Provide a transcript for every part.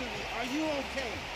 to me. Are you okay?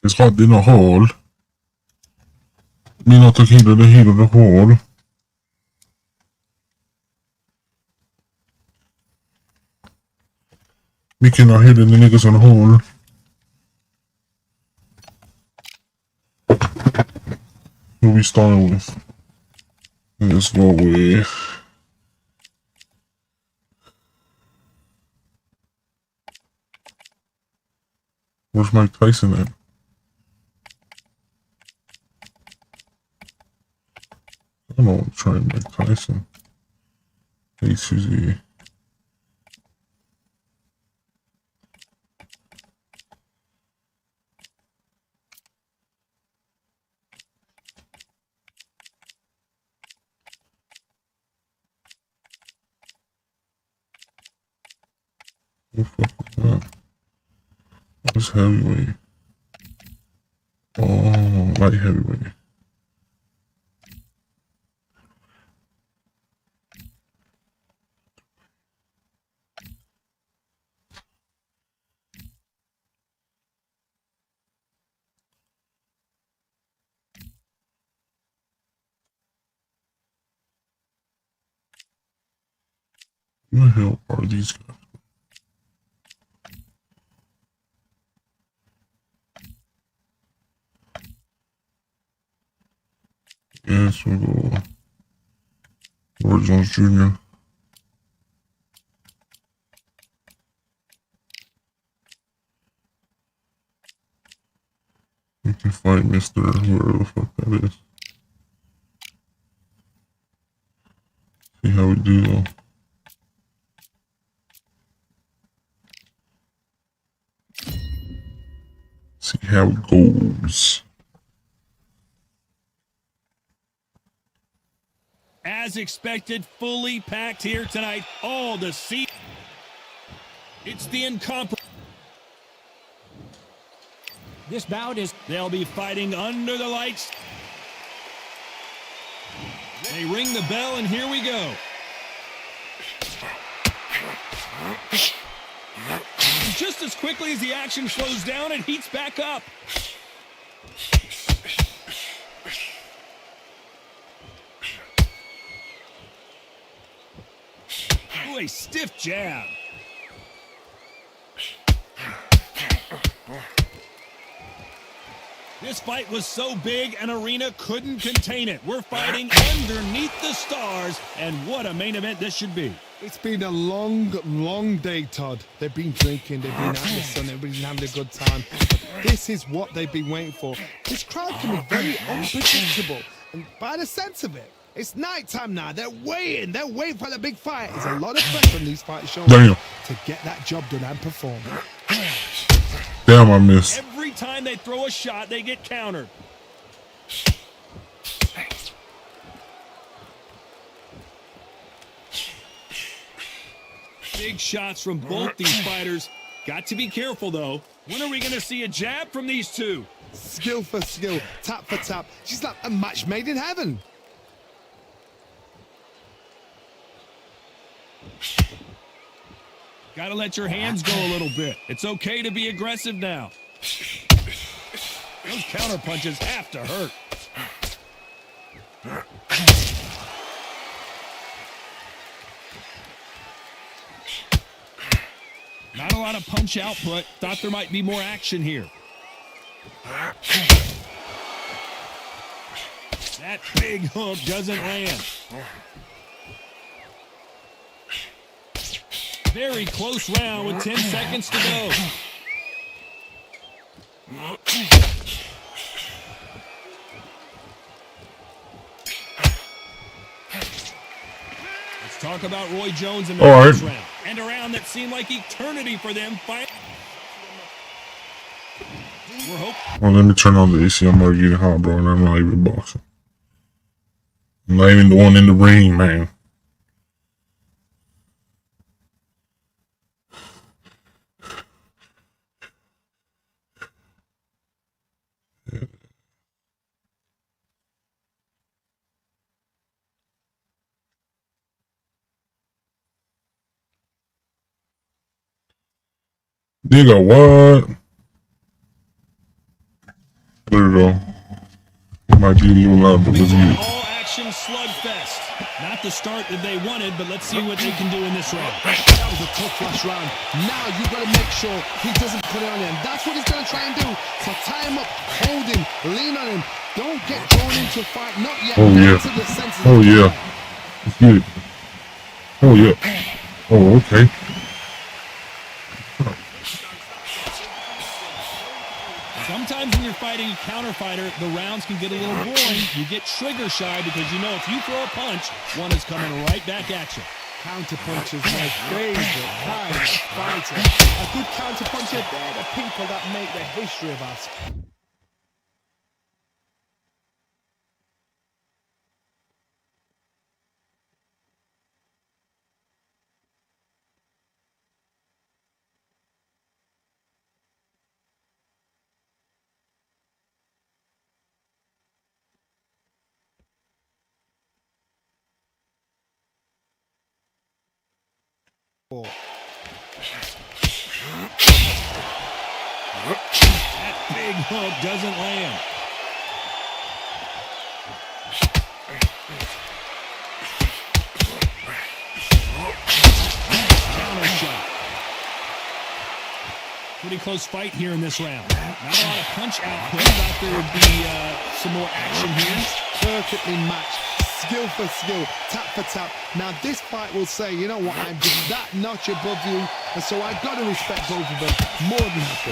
It's got in a hole. Mina tequila hillade hål. We cannot hit the niggas on the horn. Who we starting with? Let's go with... Where's Mike Tyson at? I don't want to try Mike Tyson. A2Z. What the fuck is that? What's heavyweight? Oh, light heavyweight. Who the hell are these guys? Yes, we'll go Roy Jones Jr. We can fight Mr. whoever the fuck that is. See how we do though. See how it goes. As expected, fully packed here tonight. All the seats. It's the incomparable. This bout is... They'll be fighting under the lights. They ring the bell, and here we go. And just as quickly as the action slows down, it heats back up. Ooh, a stiff jab. This fight was so big, an arena couldn't contain it. We're fighting underneath the stars, and what a main event this should be. It's been a long, long day, Todd. They've been drinking, they've been out in the sun, everybody's been having a good time. This is what they've been waiting for. This crowd can be very unpredictable, and by the sense of it, it's night time now. They're waiting for the big fight. There's a lot of pressure on these fight shows to get that job done and perform. Damn, I missed. Every time they throw a shot, they get countered. Big shots from both these fighters. Got to be careful, though. When are we going to see a jab from these two? Skill for skill, tap for tap. She's like a match made in heaven. Gotta let your hands go a little bit. It's okay to be aggressive now. Those counter punches have to hurt. Not a lot of punch output. Thought there might be more action here. That big hook doesn't land. Very close round with 10 seconds to go. Let's talk about Roy Jones in the first round. And a round that seemed like eternity for them. Well, let me turn on the AC. I'm already getting hot, bro, and I'm not even boxing. I'm not even the one in the ring, man. Nigga, what? There we go. It might be a little loud, but let's get it. All-action slugfest. Not the start that they wanted, but let's see what they can do in this round. That was a tough last round. Now you've got to make sure he doesn't put it on him. That's what he's going to try and do. So tie him up, hold him, lean on him. Don't get drawn into a fight. Not yet. Oh, yeah. To the senses Oh, of yeah. fight. Let's get it. Oh, yeah. Oh, okay. Sometimes when you're fighting a counter fighter, the rounds can get a little boring. You get trigger shy because you know if you throw a punch, one is coming right back at you. Counter punch is my favorite kind of fighter. A good counter puncher, they're the people that make the history of us. That big hook doesn't land. Counter shot. Pretty close fight here in this round. Not a lot of punch output. Thought there would be some more action here. Perfectly matched. Skill for skill, tap for tap. Now this fight will say, you know what, I'm just that notch above you, and so I've got to respect both of them more than happy.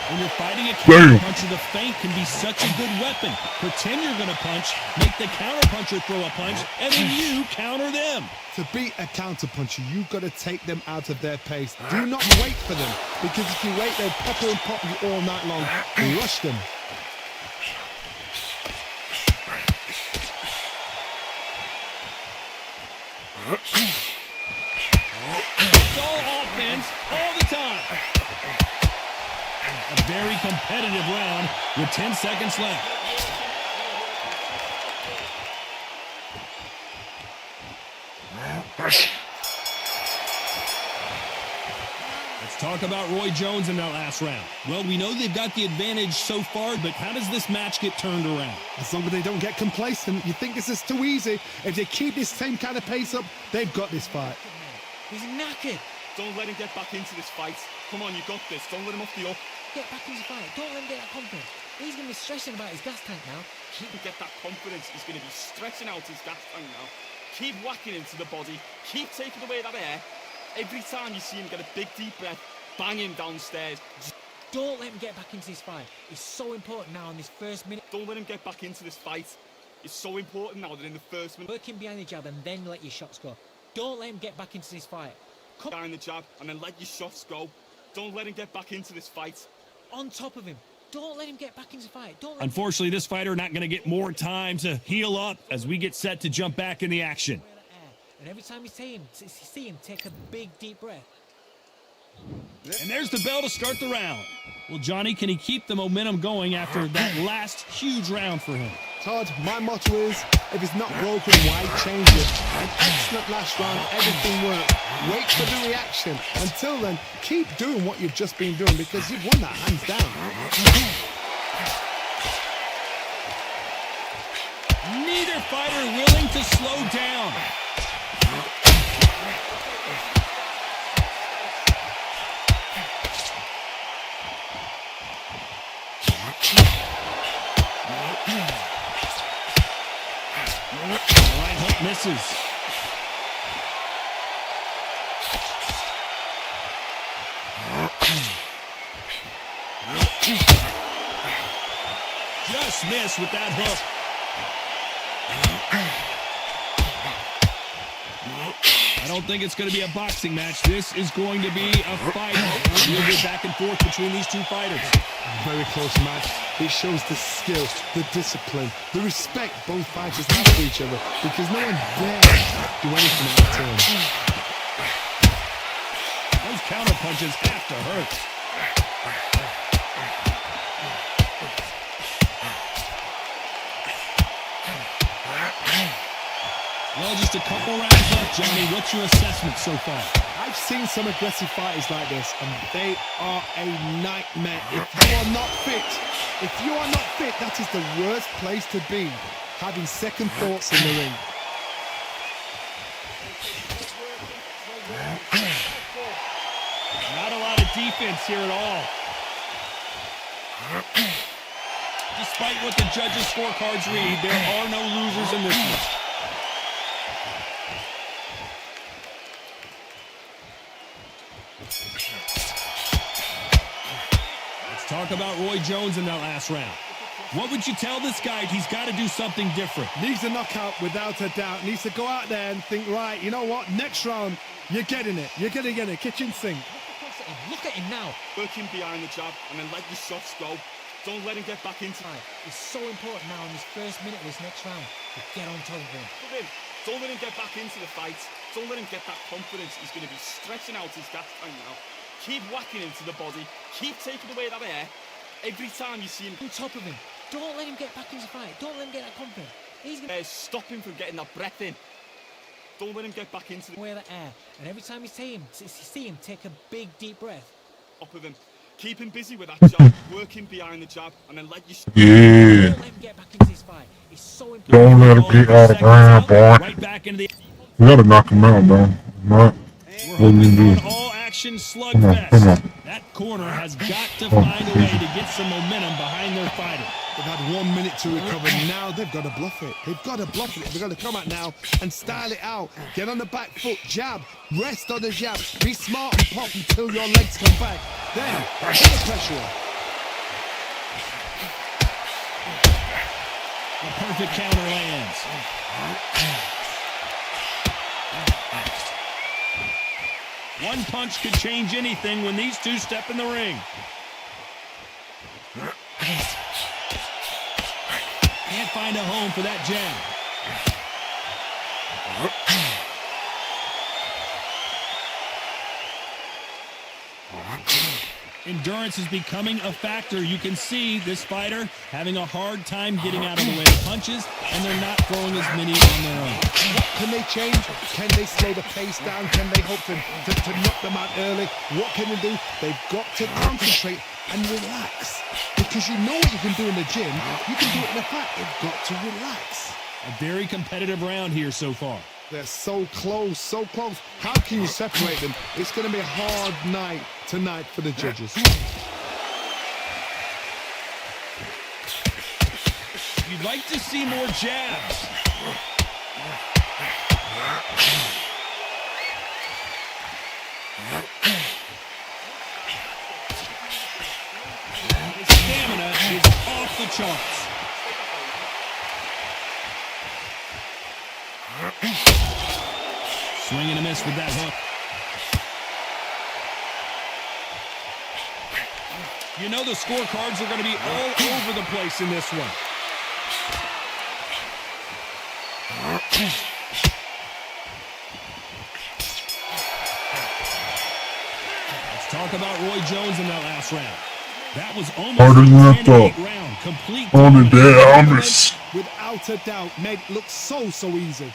When you're fighting a counter puncher, the feint can be such a good weapon. Pretend you're going to punch, make the counter puncher throw a punch, and then you counter them. To beat a counter puncher, you've got to take them out of their pace. Do not wait for them, because if you wait, they'll pepper and pop you all night long. Rush them. It's all offense all the time. A very competitive round with 10 seconds left. Let's talk about Roy Jones in that last round. Well, we know they've got the advantage so far, but how does this match get turned around? As long as they don't get complacent, you think this is too easy. If they keep this same kind of pace up, they've got this fight. He's knackered. Don't let him get back into this fight. Come on, you got this. Don't let him off the up. Get back into the fight. Don't let him get that confidence. He's going to be stressing about his gas tank now. Keep him get that confidence. He's going to be stretching out his gas tank now. Keep whacking into the body. Keep taking away that air. Every time you see him get a big deep breath, bang him downstairs. Don't let him get back into this fight. It's so important now in this first minute. Don't let him get back into this fight. It's so important now that in the first minute. Work him behind the jab and then let your shots go. Don't let him get back into this fight. Come Behind the jab and then let your shots go. Don't let him get back into this fight. on top of him. Don't let him get back into the fight. Don't let Unfortunately, this fighter not going to get more time to heal up as we get set to jump back in the action. And every time you see him take a big deep breath. And there's the bell to start the round. Well, Johnny, can he keep the momentum going after that last huge round for him? Todd, my motto is, if it's not broken, why change it? An excellent last round, everything worked. Wait for the reaction. Until then, keep doing what you've just been doing because you've won that hands down. Neither fighter willing to slow down. Right hook misses. Just missed with that hook. I don't think it's going to be a boxing match. This is going to be a fight. We'll get back and forth between these two fighters. Very close match. It shows the skill, the discipline, the respect both fighters have for each other because no one dares do anything out of turn. Those counter punches have to hurt. Well, just a couple rounds left, Johnny. What's your assessment so far? I I've seen some aggressive fighters like this, and they are a nightmare. If you are not fit, that is the worst place to be, having second thoughts in the ring. Not a lot of defense here at all. Despite what the judges' scorecards read, there are no losers in this one. Let's talk about Roy Jones in that last round. What would you tell this guy? He's got to do something different. Needs a knockout without a doubt. Needs to go out there and think, right, you know what? Next round, you're getting it. You're going to get a kitchen sink. Look at him now. Work him behind the jab and then let your shots go. Don't let him get back into it. It's so important now in this first minute of this next round to get on top of him. Don't let him get back into the fight. Don't let him get that confidence. He's going to be stretching out his gas tank now. Keep whacking into the body. Keep taking away that air. Every time you see him On top of him. Don't let him get back into the fight. Don't let him get that confidence. He's going to stop him from getting that breath in. Don't let him get back into the wear that air. And every time you see him take a big, deep breath. top of him. Keep him busy with that jab. Work him behind the jab and then let you... Yeah. Don't let him get back into this fight. It's so important. Don't let him get out of ground, boy. Right back into the... We gotta knock him out, bro. Not what we do. All action Come on. slugfest. That corner has got to find a way to get some momentum behind their fighter. They've had 1 minute to recover. Now they've got to bluff it. They've got to bluff it. They've got to come out now and style it out. Get on the back foot, jab, rest on the jab. Be smart and pop until your legs come back. Then, put the pressure on. A perfect counter lands. One punch could change anything when these two step in the ring. Can't find a home for that jab. Endurance is becoming a factor. You can see this fighter having a hard time getting out of the way of punches, and they're not throwing as many on their own. What can they change? Can they slow the pace down? Can they hope to knock them out early? What can they do? They've got to concentrate and relax. Because you know what you can do in the gym, you can do it in the fight. They've got to relax. A very competitive round here so far. They're so close, so close. How can you separate them? It's going to be a hard night tonight for the judges. You'd like to see more jabs. His stamina is off the charts. Swing and a miss with that hook. You know the scorecards are going to be all over the place in this one. Let's talk about Roy Jones in that last round. That was almost Harder than I a 10-8 thought. round. Complete On the dominance. damn. Without a doubt, made it look so easy.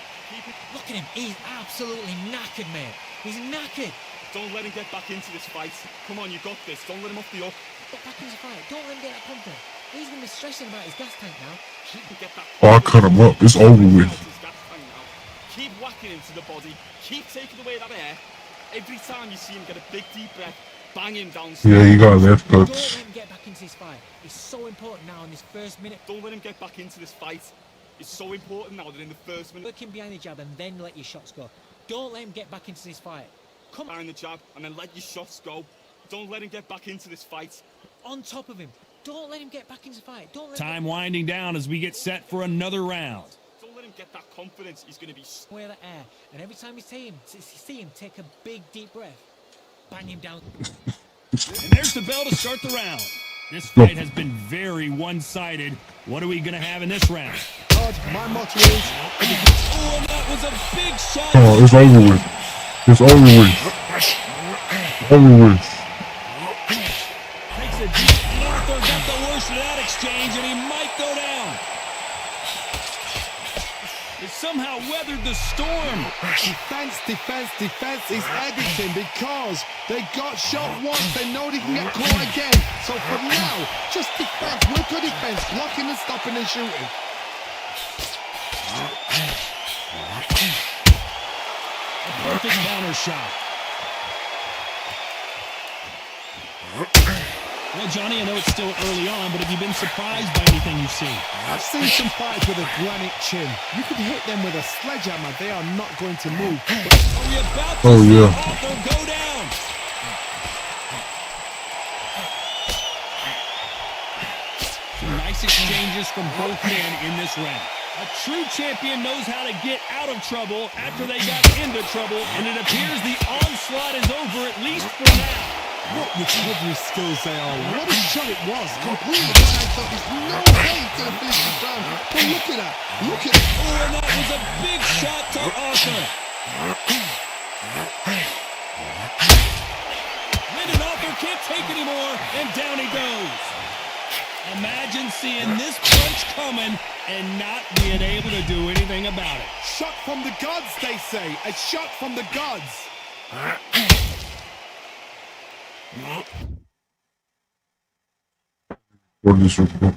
Look at him. He's absolutely knackered, mate. He's knackered. Don't let him get back into this fight. Come on, you got this. Don't let him off the up. Get back into the fight. Don't let him get that confidence. He's going to be stressing about his gas tank now. Keep him get that Oh, I cut him up. It's over with. His gas tank now. Keep whacking into the body. Keep taking away that air. Every time you see him get a big deep breath, bang him downstairs. Yeah, you got left Don't let cuts. him get back into this fight. It's so important now in this first minute. Don't let him get back into this fight. It's so important now that in the first minute, Work him behind the jab and then let your shots go. Don't let him get back into this fight. Come on. behind the jab and then let your shots go. Don't let him get back into this fight. On top of him. Don't let him get back into the fight. Don't let Time winding down as we get set for another round. Don't let him get that confidence. He's going to be... him wear that air. And every time you see him take a big, deep breath, bang him down. And there's the bell to start the round. This fight has been very one-sided. What are we going to have in this round? Todd, my motto is... Oh, and that was a big shot. Oh, it's over with. It's over with. Over with. Takes a deep breath. Got the worst of that exchange, and he might go down. His somehow weathered the storm. Defense is everything because they got shot once. They know they can get caught again. So for now, just defense. Work on defense. Blocking and stopping and shooting. A perfect counter shot. Well, Johnny, I know it's still early on, but have you been surprised by anything you've seen? I've seen some fights with a granite chin. You could hit them with a sledgehammer. They are not going to move. Are we about to Oh, see yeah. Arthur go down? Some nice exchanges from both men in this round. A true champion knows how to get out of trouble after they got into trouble, and it appears the onslaught is over, at least for now. What recovery skills they are. What a shot it was. Completely blind. Thought there's no way he's going to finish this round. But look at that. Look at that. Oh, and that was a big shot to Arthur. Lyndon Arthur can't take anymore, and down he goes. Imagine seeing this punch coming and not being able to do anything about it. Shot from the gods, they say. A shot from the gods. For this report.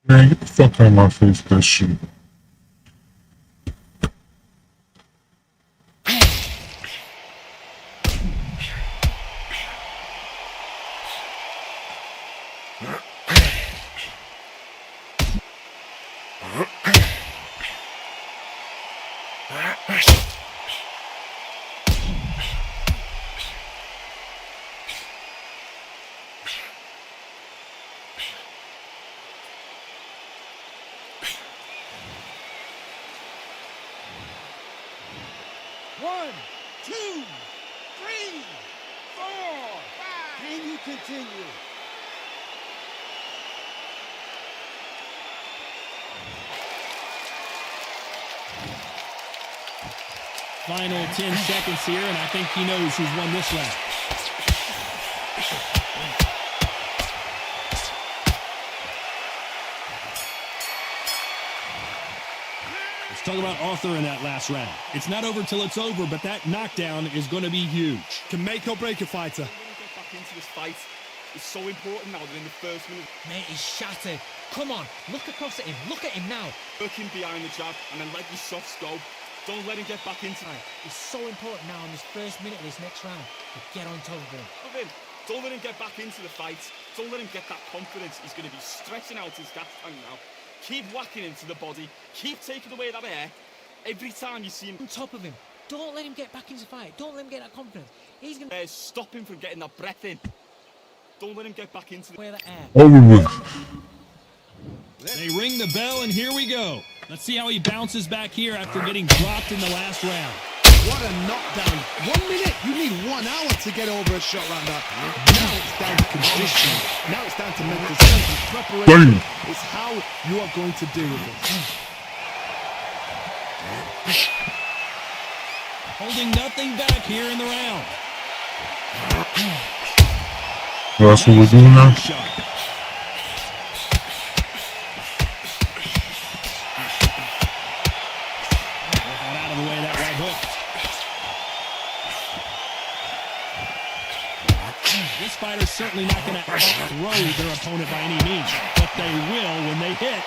Man, get the fuck out of my face with that shit. One, two, three, four, five. Can you continue? Final 10 seconds here, and I think he knows who's won this round. Let's talk about Arthur in that last round. It's not over till it's over, but that knockdown is going to be huge. Can make or break a fighter. Get back into this fight. It's so important now that in the first minute, Mate, he's shattered. Come on, look across at him. Look at him now. working behind the jab and then let your softs go. Don't let him get back into it. It's so important now in this first minute of this next round to get on top of him. Don't let him get back into the fight. Don't let him get that confidence. He's going to be stretching out his gas tank now. Keep whacking into the body. Keep taking away that air. Every time you see him On top of him. Don't let him get back into the fight. Don't let him get that confidence. He's going to stop him from getting that breath in. Don't let him get back into the... wear that air. Over. They ring the bell, and here we go. Let's see how he bounces back here after getting dropped in the last round. What a knockdown. 1 minute. You need 1 hour to get over a shot like that. Now it's down to conditioning. Now it's down to mental strength and preparation. Damn. It's how you are going to deal with it. Holding nothing back here in the round. Well, that's what we're doing now. Shot. Got out of the way of that right hook. This fighter's certainly not going to outthrow their opponent by any means, but they will, when they hit,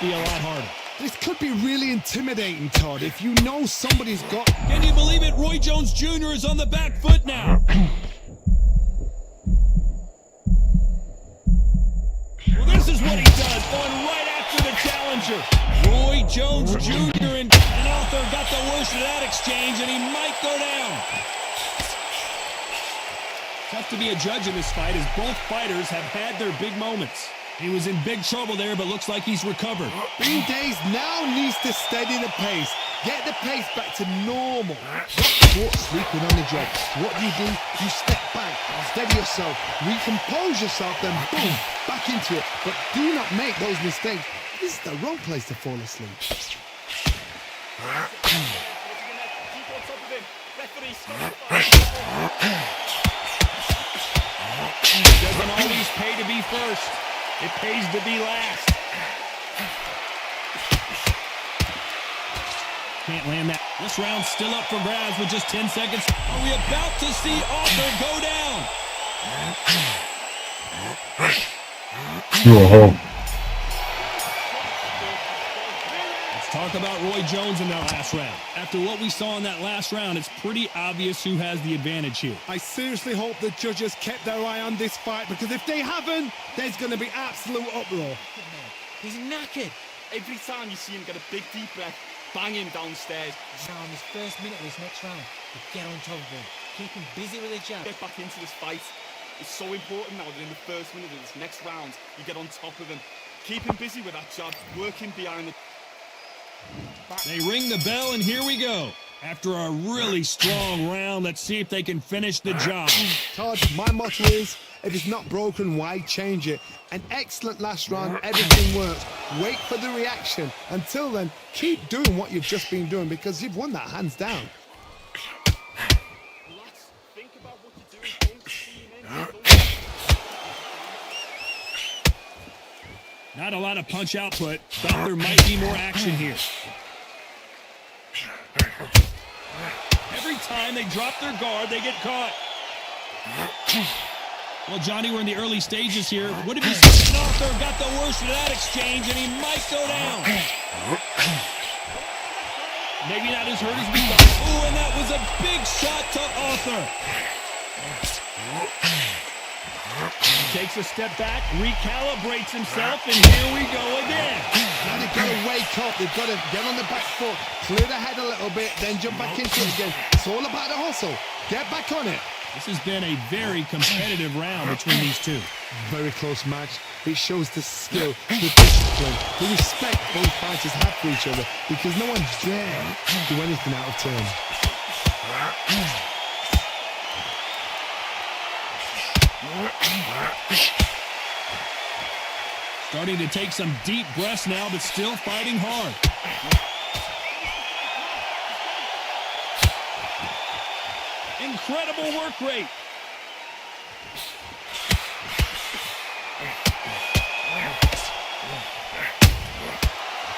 be a lot harder. This could be really intimidating, Todd, if you know somebody's got... Can you believe it? Roy Jones Jr. is on the back foot now. Well, this is what he does, going right after the challenger. Roy Jones Jr. and Arthur got the worst of that exchange, and he might go down. Tough to be a judge in this fight, as both fighters have had their big moments. He was in big trouble there, but looks like he's recovered. Bean Days now needs to steady the pace. Get the pace back to normal. Caught sleeping on the job. What do? You step back, steady yourself, recompose yourself, then boom, back into it. But do not make those mistakes. This is the wrong place to fall asleep. Keep on top of him. Referee referee stopped the fight. It doesn't always pay to be first. It pays to be last. Can't land that. This round's still up for grabs with just 10 seconds. Are we about to see Arthur go down? Oh, Let's talk about Roy Jones in that last round. After what we saw in that last round, it's pretty obvious who has the advantage here. I seriously hope the judges kept their eye on this fight, because if they haven't, there's going to be absolute uproar. He's knackered. Every time you see him get a big deep breath, bang him downstairs. Now in his first minute of this next round, you get on top of him. Keep him busy with a jab. Get back into this fight. It's so important now that in the first minute of this next round, you get on top of him. Keep him busy with that jab, work him behind the... They ring the bell, and here we go. After a really strong round, let's see if they can finish the job. Todd, my motto is, if it's not broken, why change it? An excellent last round, everything works. Wait for the reaction. Until then, keep doing what you've just been doing, because you've won that hands down. Relax, think about what you're doing, don't steam in. Not a lot of punch output. Thought there might be more action here. Every time they drop their guard, they get caught. Well, Johnny, we're in the early stages here. What if he's Arthur got the worst of that exchange, and he might go down? Maybe not as hurt as we thought. Ooh, and that was a big shot to Arthur. He takes a step back, recalibrates himself, and here we go again. Now they've got to wake up. They've got to get on the back foot, clear the head a little bit, then jump back into it again. It's all about the hustle. Get back on it. This has been a very competitive round between these two. Very close match. It shows the skill, the discipline, the respect both fighters have for each other, because no one dare do anything out of turn. Starting to take some deep breaths now, but still fighting hard. Incredible work rate.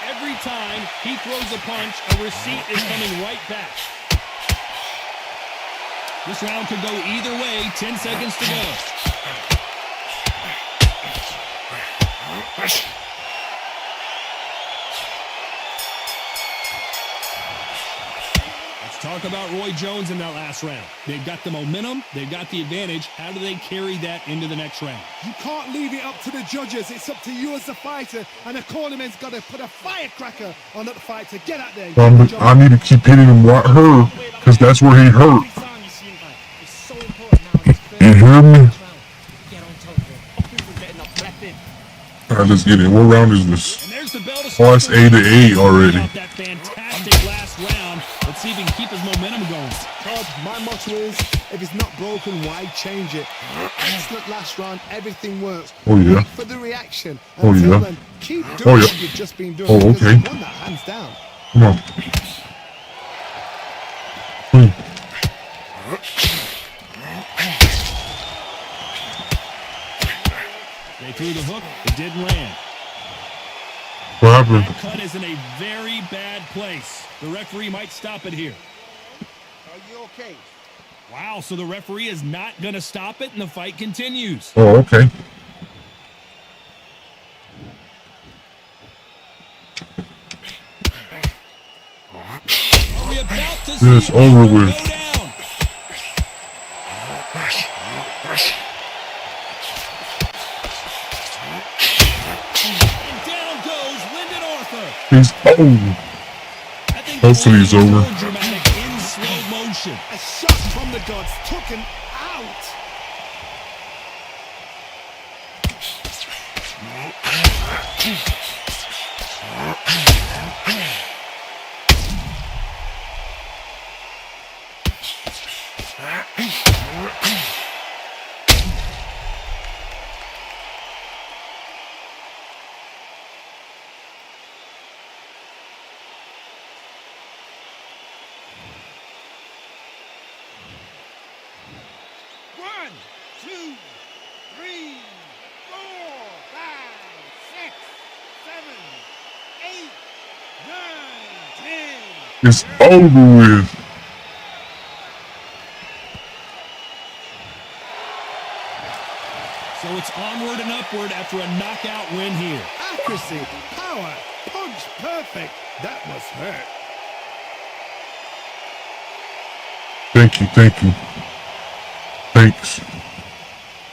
Every time he throws a punch, a receipt is coming right back. This round could go either way. 10 seconds to go. Let's talk about Roy Jones in that last round. They've got the momentum. They've got the advantage. How do they carry that into the next round? You can't leave it up to the judges. It's up to you as the fighter, and the cornerman's got to put a firecracker on that fight to get out there. I need to keep hitting him right her, because that's where he hurt. It's so important now in this first You hear me? round. Get on top of him. Alright, let's get it. What round is this? And there's the bell to Oh, it's 8-8 already. That fantastic last round. Let's see if he can keep his momentum going. Todd, my motto is, if it's not broken, why change it? Excellent last round, everything works. Oh, yeah. Wait for the reaction. Oh, Until yeah. then, keep doing Oh, yeah. what you've just been doing. Oh, because okay. you've won that hands down. Come on. They threw the hook. It didn't land. What happened? That cut is in a very bad place. The referee might stop it here. Are you okay? Wow, so the referee is not going to stop it, and the fight continues. Oh, okay. Are we about to Yeah, it's see over Arthur with. go down? And down goes Lyndon Arthur. He's I think Hopefully it's the over. more dramatic in slow motion. A shot from the gods took him out. 1, 2, 3, 4, 5, 6, 7, 8, 9, 10. It's over with. So it's onward and upward after a knockout win here. Accuracy, power, punch, perfect. That must hurt. Thank you. Thanks.